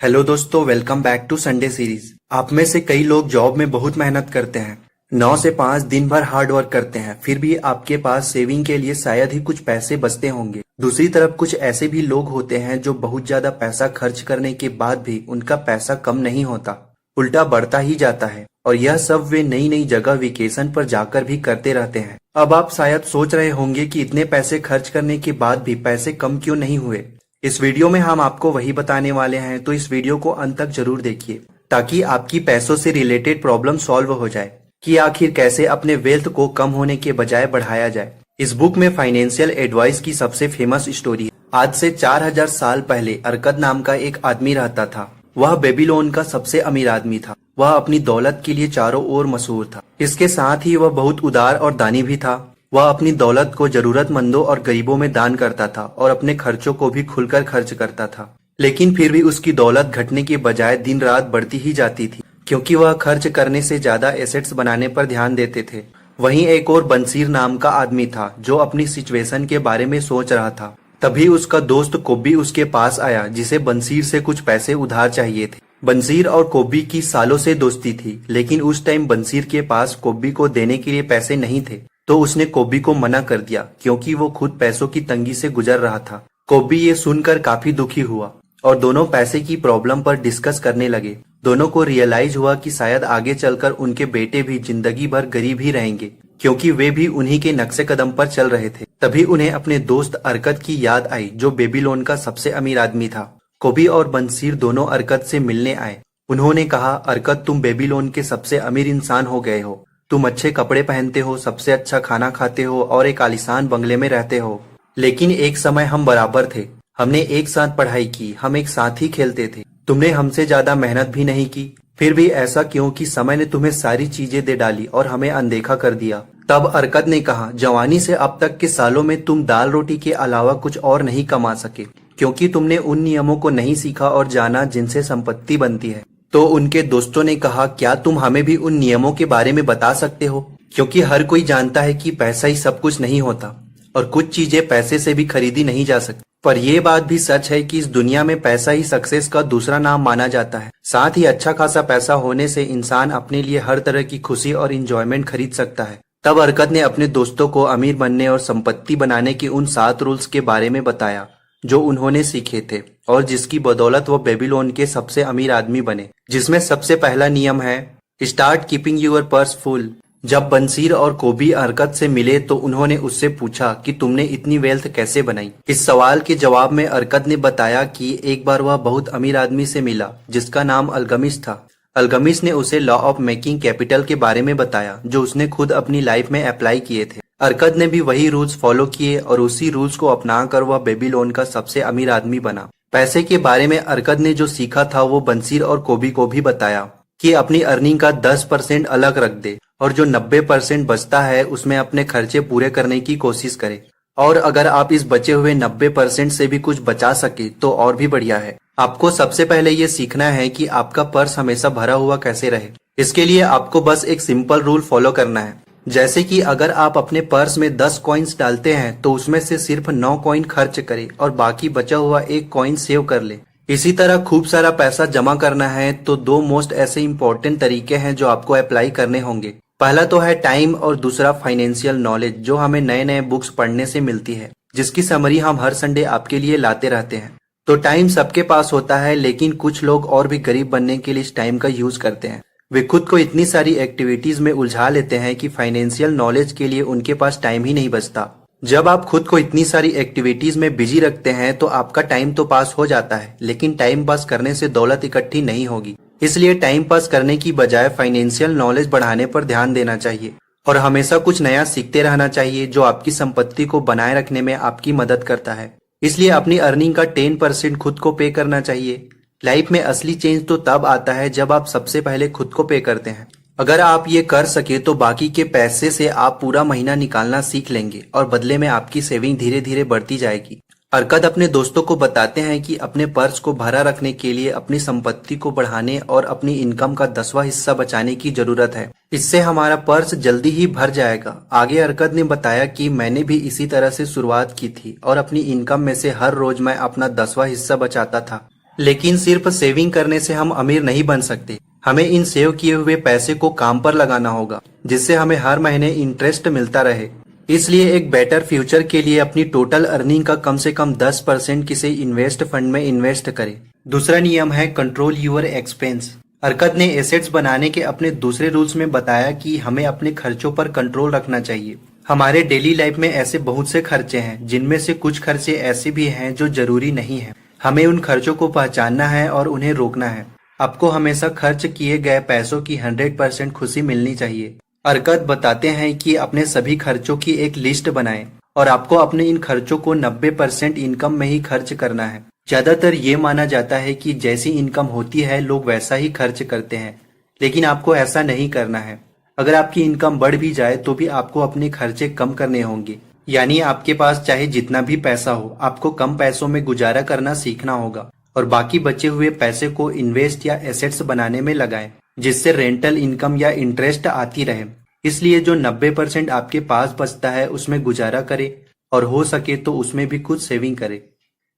Hello दोस्तों, welcome back to Sunday series. आप में से कई लोग जॉब में बहुत मेहनत करते हैं, 9 से 5 दिन भर हार्ड वर्क करते हैं, फिर भी आपके पास सेविंग के लिए शायद ही कुछ पैसे बचते होंगे। दूसरी तरफ कुछ ऐसे भी लोग होते हैं जो बहुत ज्यादा पैसा खर्च करने के बाद भी उनका पैसा कम नहीं होता, उल्टा बढ़ता ही जाता है। और यह सब वे नई नई जगह वेकेशन पर जाकर भी करते रहते हैं। अब आप शायद सोच रहे होंगे कि इतने पैसे खर्च करने के बाद भी पैसे कम क्यों नहीं हुए। इस वीडियो में हम आपको वही बताने वाले हैं, तो इस वीडियो को अंत तक जरूर देखिए ताकि आपकी पैसों से रिलेटेड प्रॉब्लम सॉल्व हो जाए कि आखिर कैसे अपने वेल्थ को कम होने के बजाय बढ़ाया जाए। इस बुक में फाइनेंशियल एडवाइस की सबसे फेमस स्टोरी है। आज से 4000 साल पहले अरकद नाम का एक आदमी रहता था। वह बेबीलोन का सबसे अमीर आदमी था। वह अपनी दौलत के लिए चारों ओर मशहूर था। इसके साथ ही वह बहुत उदार और दानी भी था। वह अपनी दौलत को जरूरतमंदों और गरीबों में दान करता था और अपने खर्चों को भी खुलकर खर्च करता था। लेकिन फिर भी उसकी दौलत घटने के बजाय दिन रात बढ़ती ही जाती थी, क्योंकि वह खर्च करने से ज्यादा एसेट्स बनाने पर ध्यान देते थे। वहीं एक और बंसीर नाम का आदमी था जो अपनी सिचुएशन के बारे में सोच रहा था। तभी उसका दोस्त कोब्बी उसके पास आया, जिसे बंसीर से कुछ पैसे उधार चाहिए थे। बंसीर और कोब्बी की सालों से दोस्ती थी, लेकिन उस टाइम बंसीर के पास कोब्बी को देने के लिए पैसे नहीं थे, तो उसने कोब्बी को मना कर दिया क्योंकि वो खुद पैसों की तंगी से गुजर रहा था। कोब्बी ये सुनकर काफी दुखी हुआ और दोनों पैसे की प्रॉब्लम पर डिस्कस करने लगे। दोनों को रियलाइज हुआ कि शायद आगे चलकर उनके बेटे भी जिंदगी भर गरीब ही रहेंगे, क्योंकि वे भी उन्हीं के नक्शे कदम पर चल रहे थे। तभी उन्हें अपने दोस्त अरकद की याद आई, जो बेबीलोन का सबसे अमीर आदमी था। कोब्बी और बंसीर दोनों अरकद से मिलने आए। उन्होंने कहा, अरकद, तुम बेबीलोन के सबसे अमीर इंसान हो गए हो। तुम अच्छे कपड़े पहनते हो, सबसे अच्छा खाना खाते हो और एक आलीशान बंगले में रहते हो। लेकिन एक समय हम बराबर थे। हमने एक साथ पढ़ाई की, हम एक साथ ही खेलते थे। तुमने हमसे ज्यादा मेहनत भी नहीं की। फिर भी ऐसा क्यों कि समय ने तुम्हें सारी चीजें दे डाली और हमें अनदेखा कर दिया। तब अरकद ने कहा, जवानी से अब तक के सालों में तुम दाल रोटी के अलावा कुछ और नहीं कमा सके, क्योंकि तुमने उन नियमों को नहीं सीखा और जाना जिनसे संपत्ति बनती है। तो उनके दोस्तों ने कहा, क्या तुम हमें भी उन नियमों के बारे में बता सकते हो, क्योंकि हर कोई जानता है कि पैसा ही सब कुछ नहीं होता और कुछ चीजें पैसे से भी खरीदी नहीं जा सकती। पर यह बात भी सच है कि इस दुनिया में पैसा ही सक्सेस का दूसरा नाम माना जाता है। साथ ही अच्छा खासा पैसा होने से इंसान अपने लिए हर तरह की खुशी और इंजॉयमेंट खरीद सकता है। तब अरकद ने अपने दोस्तों को अमीर बनने और संपत्ति बनाने के उन 7 रूल्स के बारे में बताया जो उन्होंने सीखे थे और जिसकी बदौलत वो बेबीलोन के सबसे अमीर आदमी बने। जिसमें सबसे पहला नियम है, start keeping your purse full. जब बंसीर और कोब्बी अरकद से मिले तो उन्होंने उससे पूछा कि तुमने इतनी वेल्थ कैसे बनाई। इस सवाल के जवाब में अरकद ने बताया कि एक बार वह बहुत अमीर आदमी से मिला जिसका नाम अल्गमिस था। अल्गमिस ने उसे लॉ ऑफ मेकिंग कैपिटल के बारे में बताया, जो उसने खुद अपनी लाइफ में अप्लाई किए थे। अरकद ने भी वही रूल्स फॉलो किए और उसी रूल्स को अपनाकर वह बेबीलोन का सबसे अमीर आदमी बना। पैसे के बारे में अरकद ने जो सीखा था वो बंसीर और कोब्बी को भी बताया कि अपनी अर्निंग का 10% अलग रख दे और जो 90% बचता है उसमें अपने खर्चे पूरे करने की कोशिश करे। और अगर आप इस बचे हुए 90% से भी कुछ बचा सके तो और भी बढ़िया है। आपको सबसे पहले ये सीखना है कि आपका पर्स हमेशा भरा हुआ कैसे रहे। इसके लिए आपको बस एक सिंपल रूल फॉलो करना है, जैसे कि अगर आप अपने पर्स में 10 कॉइन्स डालते हैं तो उसमें से सिर्फ 9 कॉइन खर्च करें और बाकी बचा हुआ 1 कॉइन सेव कर ले। इसी तरह खूब सारा पैसा जमा करना है तो 2 मोस्ट ऐसे इंपॉर्टेंट तरीके हैं जो आपको अप्लाई करने होंगे। पहला तो है टाइम और दूसरा फाइनेंशियल नॉलेज, जो हमें नए नए बुक्स पढ़ने से मिलती है, जिसकी समरी हम हर संडे आपके लिए लाते रहते हैं। तो टाइम सबके पास होता है, लेकिन कुछ लोग और भी गरीब बनने के लिए इस टाइम का यूज करते हैं। वे खुद को इतनी सारी एक्टिविटीज में उलझा लेते हैं कि फाइनेंशियल नॉलेज के लिए उनके पास टाइम ही नहीं बचता। जब आप खुद को इतनी सारी एक्टिविटीज में बिजी रखते हैं तो आपका टाइम तो पास हो जाता है, लेकिन टाइम पास करने से दौलत इकट्ठी नहीं होगी। इसलिए टाइम पास करने की बजाय फाइनेंशियल नॉलेज बढ़ाने पर ध्यान देना चाहिए और हमेशा कुछ नया सीखते रहना चाहिए जो आपकी संपत्ति को बनाए रखने में आपकी मदद करता है। इसलिए अपनी अर्निंग का 10% खुद को पे करना चाहिए। लाइफ में असली चेंज तो तब आता है जब आप सबसे पहले खुद को पे करते हैं। अगर आप ये कर सके तो बाकी के पैसे से आप पूरा महीना निकालना सीख लेंगे और बदले में आपकी सेविंग धीरे धीरे बढ़ती जाएगी। अरकद अपने दोस्तों को बताते हैं कि अपने पर्स को भरा रखने के लिए अपनी संपत्ति को बढ़ाने और अपनी इनकम का 10वां हिस्सा बचाने की जरूरत है। इससे हमारा पर्स जल्दी ही भर जाएगा। आगे अरकद ने बताया कि मैंने भी इसी तरह से शुरुआत की थी और अपनी इनकम में से हर रोज मैं अपना 10वां हिस्सा बचाता था। लेकिन सिर्फ सेविंग करने से हम अमीर नहीं बन सकते। हमें इन सेव किए हुए पैसे को काम पर लगाना होगा, जिससे हमें हर महीने इंटरेस्ट मिलता रहे। इसलिए एक बेटर फ्यूचर के लिए अपनी टोटल अर्निंग का कम से कम 10% किसी इन्वेस्ट फंड में इन्वेस्ट करें। दूसरा नियम है कंट्रोल यूर एक्सपेंस। अरकद ने एसेट्स बनाने के अपने दूसरे रूल्स में बताया कि हमें अपने खर्चों पर कंट्रोल रखना चाहिए। हमारे डेली लाइफ में ऐसे बहुत से खर्चे हैं, जिनमें से कुछ खर्चे ऐसे भी हैं जो जरूरी नहीं है। हमें उन खर्चों को पहचानना है और उन्हें रोकना है। आपको हमेशा खर्च किए गए पैसों की 100% खुशी मिलनी चाहिए। अरकद बताते हैं कि अपने सभी खर्चों की एक लिस्ट बनाएं और आपको अपने इन खर्चों को 90% इनकम में ही खर्च करना है। ज्यादातर ये माना जाता है कि जैसी इनकम होती है लोग वैसा ही खर्च करते हैं, लेकिन आपको ऐसा नहीं करना है। अगर आपकी इनकम बढ़ भी जाए तो भी आपको अपने खर्चे कम करने होंगे। यानी आपके पास चाहे जितना भी पैसा हो, आपको कम पैसों में गुजारा करना सीखना होगा और बाकी बचे हुए पैसे को इन्वेस्ट या एसेट्स बनाने में लगाएं, जिससे रेंटल इनकम या इंटरेस्ट आती रहे। इसलिए जो 90% आपके पास बचता है उसमें गुजारा करे और हो सके तो उसमें भी कुछ सेविंग करे।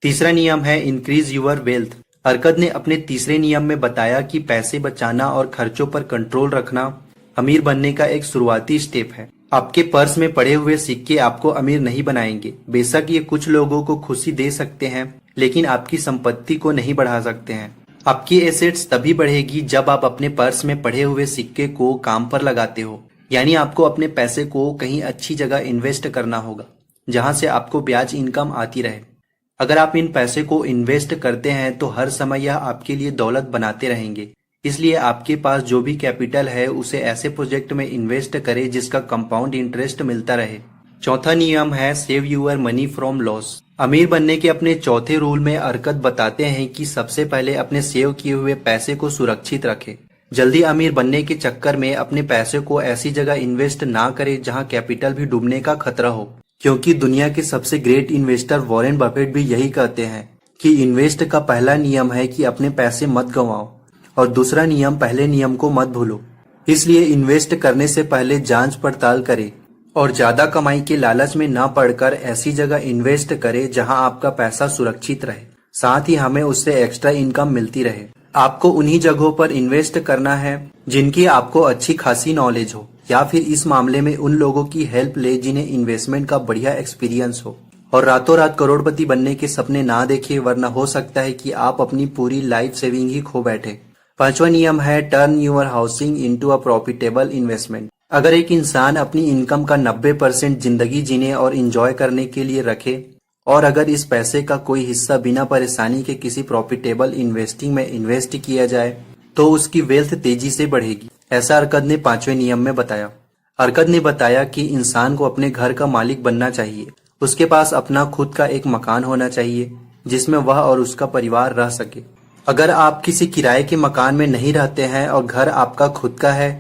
तीसरा नियम है इंक्रीज यूर वेल्थ। अरकद ने अपने तीसरे नियम में बताया कि पैसे बचाना और खर्चों पर कंट्रोल रखना अमीर बनने का एक शुरुआती स्टेप है। आपके पर्स में पड़े हुए सिक्के आपको अमीर नहीं बनाएंगे। बेशक ये कुछ लोगों को खुशी दे सकते हैं, लेकिन आपकी संपत्ति को नहीं बढ़ा सकते हैं। आपकी एसेट्स तभी बढ़ेगी जब आप अपने पर्स में पड़े हुए सिक्के को काम पर लगाते हो। यानी आपको अपने पैसे को कहीं अच्छी जगह इन्वेस्ट करना होगा, जहां से आपको ब्याज इनकम आती रहे। अगर आप इन पैसे को इन्वेस्ट करते हैं तो हर समय यह आपके लिए दौलत बनाते रहेंगे। इसलिए आपके पास जो भी कैपिटल है उसे ऐसे प्रोजेक्ट में इन्वेस्ट करें जिसका कंपाउंड इंटरेस्ट मिलता रहे। चौथा नियम है save your money from loss. अमीर बनने के अपने चौथे रूल में अरकद बताते हैं कि सबसे पहले अपने सेव किए हुए पैसे को सुरक्षित रखें। जल्दी अमीर बनने के चक्कर में अपने पैसे को ऐसी जगह इन्वेस्ट ना करें जहां कैपिटल भी डूबने का खतरा हो, क्योंकि दुनिया के सबसे ग्रेट इन्वेस्टर वॉरेन बफेट भी यही कहते हैं कि इन्वेस्ट का पहला नियम है कि अपने पैसे मत गंवाओ और दूसरा नियम पहले नियम को मत भूलो। इसलिए इन्वेस्ट करने से पहले जांच पड़ताल करें और ज्यादा कमाई के लालच में न पड़कर ऐसी जगह इन्वेस्ट करें जहां आपका पैसा सुरक्षित रहे, साथ ही हमें उससे एक्स्ट्रा इनकम मिलती रहे। आपको उन्हीं जगहों पर इन्वेस्ट करना है जिनकी आपको अच्छी खासी नॉलेज हो, या फिर इस मामले में उन लोगों की हेल्प ले जिन्हें इन्वेस्टमेंट का बढ़िया एक्सपीरियंस हो। और रातों रात करोड़पति बनने के सपने ना देखें, वरना हो सकता है कि आप अपनी पूरी लाइफ सेविंग ही खो बैठे। पांचवा नियम है turn your housing into a profitable investment. अगर एक इंसान अपनी इनकम का 90% जिंदगी जीने और एंजॉय करने के लिए रखे और अगर इस पैसे का कोई हिस्सा बिना परेशानी के किसी प्रॉफिटेबल इन्वेस्टिंग में इन्वेस्ट किया जाए तो उसकी वेल्थ तेजी से बढ़ेगी। ऐसा अरकद ने पांचवें नियम में बताया। अरकद ने बताया कि इंसान को अपने घर का मालिक बनना चाहिए। उसके पास अपना खुद का एक मकान होना चाहिए जिसमें वह और उसका परिवार रह सके। अगर आप किसी किराए के मकान में नहीं रहते हैं और घर आपका खुद का है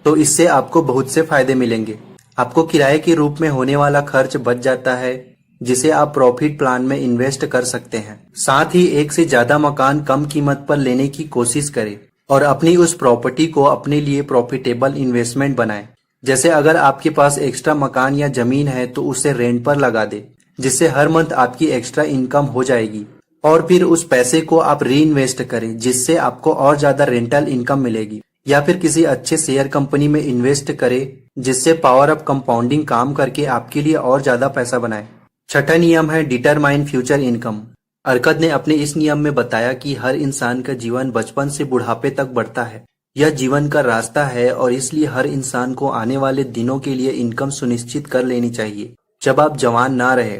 तो इससे आपको बहुत से फायदे मिलेंगे। आपको किराए के रूप में होने वाला खर्च बच जाता है, जिसे आप प्रॉफिट प्लान में इन्वेस्ट कर सकते हैं। साथ ही एक से ज्यादा मकान कम कीमत पर लेने की कोशिश करें और अपनी उस प्रॉपर्टी को अपने लिए प्रॉफिटेबल इन्वेस्टमेंट बनाएं। जैसे अगर आपके पास एक्स्ट्रा मकान या जमीन है तो उसे रेंट पर लगा दे, जिससे हर मंथ आपकी एक्स्ट्रा इनकम हो जाएगी और फिर उस पैसे को आप री इन्वेस्ट करें, जिससे आपको और ज्यादा रेंटल इनकम मिलेगी। या फिर किसी अच्छे शेयर कंपनी में इन्वेस्ट करें जिससे पावर ऑफ कंपाउंडिंग काम करके आपके लिए और ज्यादा पैसा बनाए। छठा नियम है डिटरमाइन फ्यूचर इनकम। अरकद ने अपने इस नियम में बताया कि हर इंसान का जीवन बचपन से बुढ़ापे तक बढ़ता है। यह जीवन का रास्ता है और इसलिए हर इंसान को आने वाले दिनों के लिए इनकम सुनिश्चित कर लेनी चाहिए जब आप जवान ना रहे।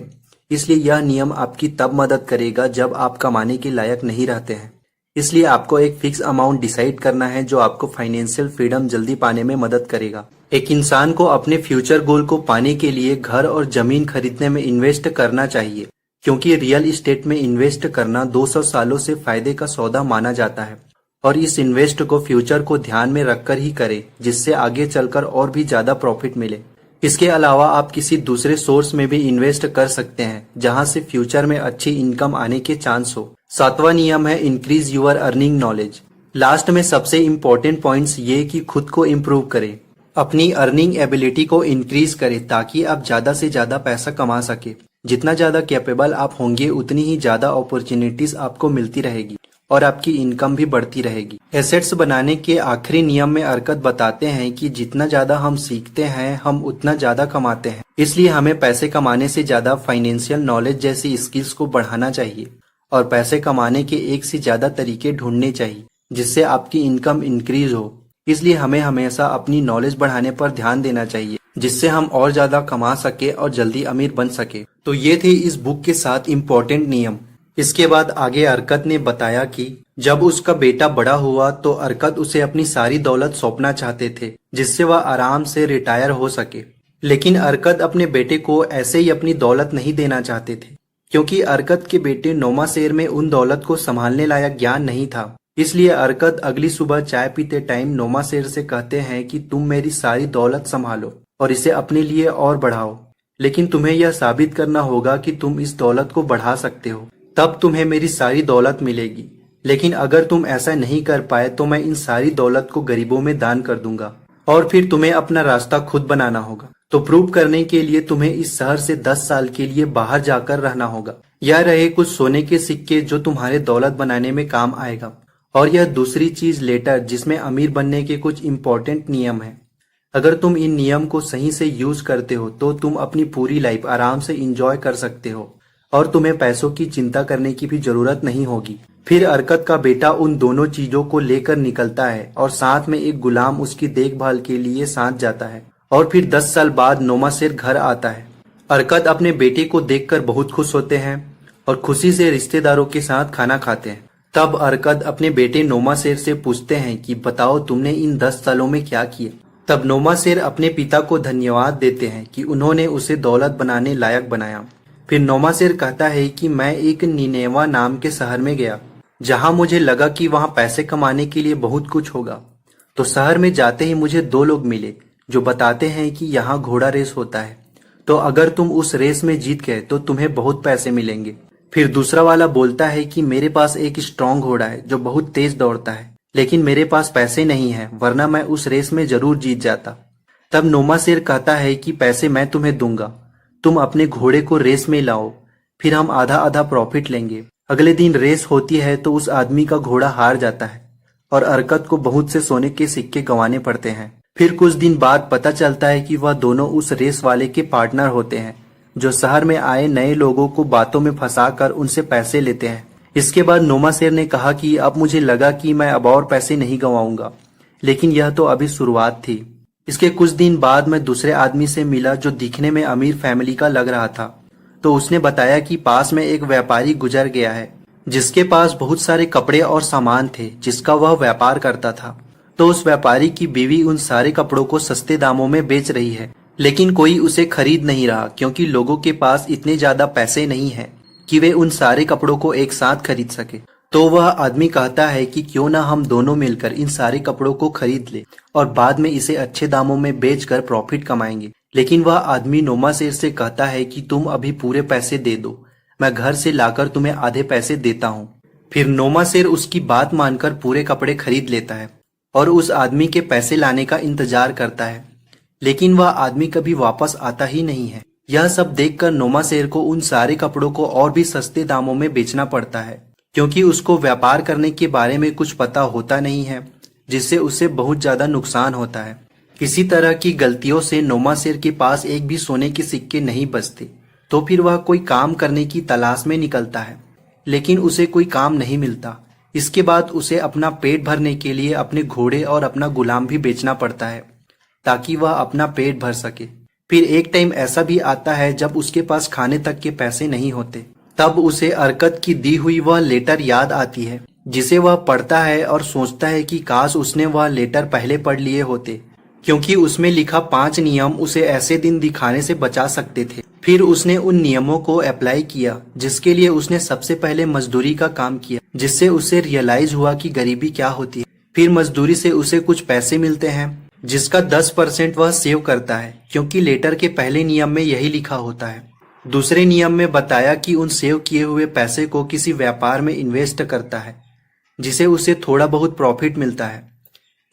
इसलिए यह नियम आपकी तब मदद करेगा जब आप कमाने के लायक नहीं रहते हैं। इसलिए आपको एक फिक्स अमाउंट डिसाइड करना है जो आपको फाइनेंशियल फ्रीडम जल्दी पाने में मदद करेगा। एक इंसान को अपने फ्यूचर गोल को पाने के लिए घर और जमीन खरीदने में इन्वेस्ट करना चाहिए, क्योंकि रियल एस्टेट में इन्वेस्ट करना 200 सालों से फायदे का सौदा माना जाता है और इस इन्वेस्ट को फ्यूचर को ध्यान में रखकर ही करें, जिससे आगे चलकर और भी ज्यादा प्रॉफिट मिले। इसके अलावा आप किसी दूसरे सोर्स में भी इन्वेस्ट कर सकते हैं जहां से फ्यूचर में अच्छी इनकम आने के चांस हो। सातवां नियम है increase your earning knowledge. Last में सबसे इम्पोर्टेंट पॉइंट्स ये कि खुद को इम्प्रूव करें, अपनी अर्निंग एबिलिटी को इंक्रीज करें ताकि आप ज्यादा से ज्यादा पैसा कमा सके। जितना ज्यादा कैपेबल आप होंगे उतनी ही ज्यादा अपॉर्चुनिटीज आपको मिलती रहेगी और आपकी इनकम भी बढ़ती रहेगी। एसेट्स बनाने के आखिरी नियम में अर्कत बताते हैं कि जितना ज्यादा हम सीखते हैं हम उतना ज्यादा कमाते हैं, इसलिए हमें पैसे कमाने से ज्यादा फाइनेंशियल नॉलेज जैसी स्किल्स को बढ़ाना चाहिए और पैसे कमाने के एक से ज्यादा तरीके ढूंढने चाहिए जिससे आपकी इनकम इंक्रीज हो। इसलिए हमें हमेशा अपनी नॉलेज बढ़ाने पर ध्यान देना चाहिए जिससे हम और ज्यादा कमा सके और जल्दी अमीर बन सके। तो ये थे इस बुक के 7 इम्पोर्टेंट नियम। इसके बाद आगे अर्कत ने बताया कि जब उसका बेटा बड़ा हुआ तो अर्कत उसे अपनी सारी दौलत सौंपना चाहते थे जिससे वह आराम से रिटायर हो सके। लेकिन अर्कत अपने बेटे को ऐसे ही अपनी दौलत नहीं देना चाहते थे क्योंकि अर्कत के बेटे नोमासेर में उन दौलत को संभालने लायक ज्ञान नहीं था। इसलिए अर्कत अगली सुबह चाय पीते टाइम नोमासेर से कहते हैं कि तुम मेरी सारी दौलत संभालो और इसे अपने लिए और बढ़ाओ, लेकिन तुम्हें यह साबित करना होगा कि तुम इस दौलत को बढ़ा सकते हो, तब तुम्हें मेरी सारी दौलत मिलेगी। लेकिन अगर तुम ऐसा नहीं कर पाए तो मैं इन सारी दौलत को गरीबों में दान कर दूंगा और फिर तुम्हें अपना रास्ता खुद बनाना होगा। तो प्रूव करने के लिए तुम्हें इस शहर से 10 साल के लिए बाहर जाकर रहना होगा। यह रहे कुछ सोने के सिक्के जो तुम्हारे दौलत बनाने में काम आएगा, और यह दूसरी चीज लेटर जिसमें अमीर बनने के कुछ इम्पोर्टेंट नियम है। अगर तुम इन नियम को सही से यूज करते हो तो तुम अपनी पूरी लाइफ आराम से इंजॉय कर सकते हो और तुम्हें पैसों की चिंता करने की भी जरूरत नहीं होगी। फिर अर्कत का बेटा उन दोनों चीजों को लेकर निकलता है और साथ में एक गुलाम उसकी देखभाल के लिए साथ जाता है। और फिर 10 साल बाद नोमासेर घर आता है। अर्कत अपने बेटे को देखकर बहुत खुश होते हैं और खुशी से रिश्तेदारों के साथ खाना खाते हैं। तब अर्कत अपने बेटे नोमासेर से पूछते हैं कि बताओ तुमने इन 10 सालों में क्या किया। तब नोमासेर अपने पिता को धन्यवाद देते हैं कि उन्होंने उसे दौलत बनाने लायक बनाया। फिर नोमासेर कहता है कि मैं एक निनेवा नाम के शहर में गया जहां मुझे लगा कि वहां पैसे कमाने के लिए बहुत कुछ होगा। तो शहर में जाते ही मुझे 2 लोग मिले जो बताते हैं कि यहाँ घोड़ा रेस होता है, तो अगर तुम उस रेस में जीत गए तो तुम्हें बहुत पैसे मिलेंगे। फिर दूसरा वाला बोलता है कि मेरे पास एक स्ट्रॉन्ग घोड़ा है जो बहुत तेज दौड़ता है, लेकिन मेरे पास पैसे नहीं है, वरना मैं उस रेस में जरूर जीत जाता। तब नोमासेर कहता है कि पैसे मैं तुम्हें दूंगा, तुम अपने घोड़े को रेस में लाओ, फिर हम आधा आधा प्रॉफिट लेंगे। अगले दिन रेस होती है तो उस आदमी का घोड़ा हार जाता है और अर्कत को बहुत से सोने के सिक्के गंवाने पड़ते हैं। फिर कुछ दिन बाद पता चलता है कि वह दोनों उस रेस वाले के पार्टनर होते हैं जो शहर में आए नए लोगों को बातों में फंसाकर उनसे पैसे लेते हैं। इसके बाद नोमासेर ने कहा कि अब मुझे लगा कि मैं अब और पैसे नहीं गंवाऊंगा, लेकिन यह तो अभी शुरुआत थी। इसके कुछ दिन बाद मैं दूसरे आदमी से मिला जो दिखने में अमीर फैमिली का लग रहा था। तो उसने बताया कि पास में एक व्यापारी गुजर गया है जिसके पास बहुत सारे कपड़े और सामान थे जिसका वह व्यापार करता था। तो उस व्यापारी की बीवी उन सारे कपड़ों को सस्ते दामों में बेच रही है, लेकिन कोई उसे खरीद नहीं रहा क्योंकि लोगों के पास इतने ज्यादा पैसे नहीं है कि वे उन सारे कपड़ों को एक साथ खरीद सके। तो वह आदमी कहता है कि क्यों ना हम दोनों मिलकर इन सारे कपड़ों को खरीद ले और बाद में इसे अच्छे दामों में बेचकर प्रॉफिट कमाएंगे। लेकिन वह आदमी नोमासेर से कहता है कि तुम अभी पूरे पैसे दे दो, मैं घर से लाकर तुम्हें आधे पैसे देता हूँ। फिर नोमासेर उसकी बात मानकर पूरे कपड़े खरीद लेता है और उस आदमी के पैसे लाने का इंतजार करता है, लेकिन वह आदमी कभी वापस आता ही नहीं है। यह सब देखकर नोमासेर को उन सारे कपड़ों को और भी सस्ते दामों में बेचना पड़ता है क्योंकि उसको व्यापार करने के बारे में कुछ पता होता नहीं है, जिससे उसे बहुत ज्यादा नुकसान होता है। किसी तरह की गलतियों से नोमासेर के पास एक भी सोने के सिक्के नहीं बचते, तो फिर वह कोई काम करने की तलाश में निकलता है, लेकिन उसे कोई काम नहीं मिलता। इसके बाद उसे अपना पेट भरने के लिए अपने घोड़े और अपना गुलाम भी बेचना पड़ता है ताकि वह अपना पेट भर सके। फिर एक टाइम ऐसा भी आता है जब उसके पास खाने तक के पैसे नहीं होते। तब उसे अर्कत की दी हुई वह लेटर याद आती है जिसे वह पढ़ता है और सोचता है कि काश उसने वह लेटर पहले पढ़ लिए होते, क्योंकि उसमें लिखा 5 नियम उसे ऐसे दिन दिखाने से बचा सकते थे। फिर उसने उन नियमों को अप्लाई किया जिसके लिए उसने सबसे पहले मजदूरी का काम किया, जिससे उसे रियलाइज हुआ कि गरीबी क्या होती है। फिर मजदूरी से उसे कुछ पैसे मिलते हैं जिसका 10% वह सेव करता है क्योंकि लेटर के पहले नियम में यही लिखा होता है। दूसरे नियम में बताया कि उन सेव किए हुए पैसे को किसी व्यापार में इन्वेस्ट करता है जिसे उसे थोड़ा बहुत प्रॉफिट मिलता है।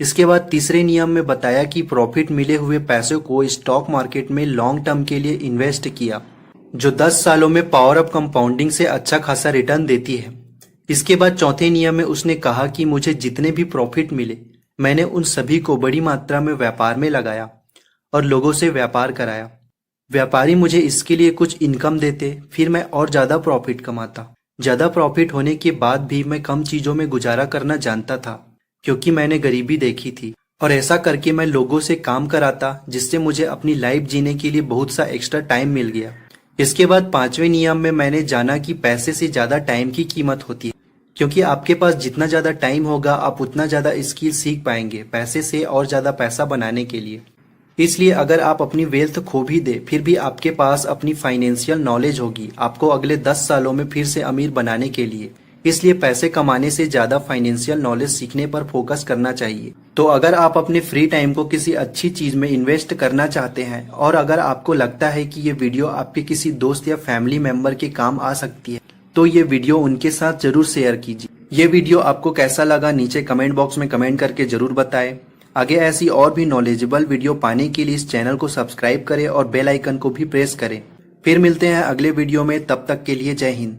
इसके बाद तीसरे नियम में बताया कि प्रॉफिट मिले हुए पैसों को स्टॉक मार्केट में लॉन्ग टर्म के लिए इन्वेस्ट किया जो 10 सालों में पावर ऑफ कंपाउंडिंग से अच्छा खासा रिटर्न देती है। इसके बाद चौथे नियम में उसने कहा कि मुझे जितने भी प्रॉफिट मिले मैंने उन सभी को बड़ी मात्रा में व्यापार में लगाया और लोगों से व्यापार कराया। व्यापारी मुझे इसके लिए कुछ इनकम देते, फिर मैं और ज्यादा प्रॉफिट कमाता। ज्यादा प्रॉफिट होने के बाद भी मैं कम चीजों में गुजारा करना जानता था क्योंकि मैंने गरीबी देखी थी, और ऐसा करके मैं लोगों से काम कराता जिससे मुझे अपनी लाइफ जीने के लिए बहुत सा एक्स्ट्रा टाइम मिल गया। इसके बाद पांचवें नियम में मैंने जाना कि पैसे से ज्यादा टाइम की कीमत होती है, क्योंकि आपके पास जितना ज्यादा टाइम होगा आप उतना ज्यादा स्किल सीख पाएंगे पैसे से और ज्यादा पैसा बनाने के लिए। इसलिए अगर आप अपनी वेल्थ खो भी दे फिर भी आपके पास अपनी फाइनेंशियल नॉलेज होगी आपको अगले 10 सालों में फिर से अमीर बनाने के लिए। इसलिए पैसे कमाने से ज्यादा फाइनेंशियल नॉलेज सीखने पर फोकस करना चाहिए। तो अगर आप अपने फ्री टाइम को किसी अच्छी चीज में इन्वेस्ट करना चाहते हैं और अगर आपको लगता है कि ये वीडियो आपके किसी दोस्त या फैमिली मेंबर के काम आ सकती है तो ये वीडियो उनके साथ जरूर शेयर कीजिए। ये वीडियो आपको कैसा लगा नीचे कमेंट बॉक्स में कमेंट करके जरूर बताएं। आगे ऐसी और भी नॉलेजेबल वीडियो पाने के लिए इस चैनल को सब्सक्राइब करें और बेल आइकन को भी प्रेस करें। फिर मिलते हैं अगले वीडियो में, तब तक के लिए जय हिंद।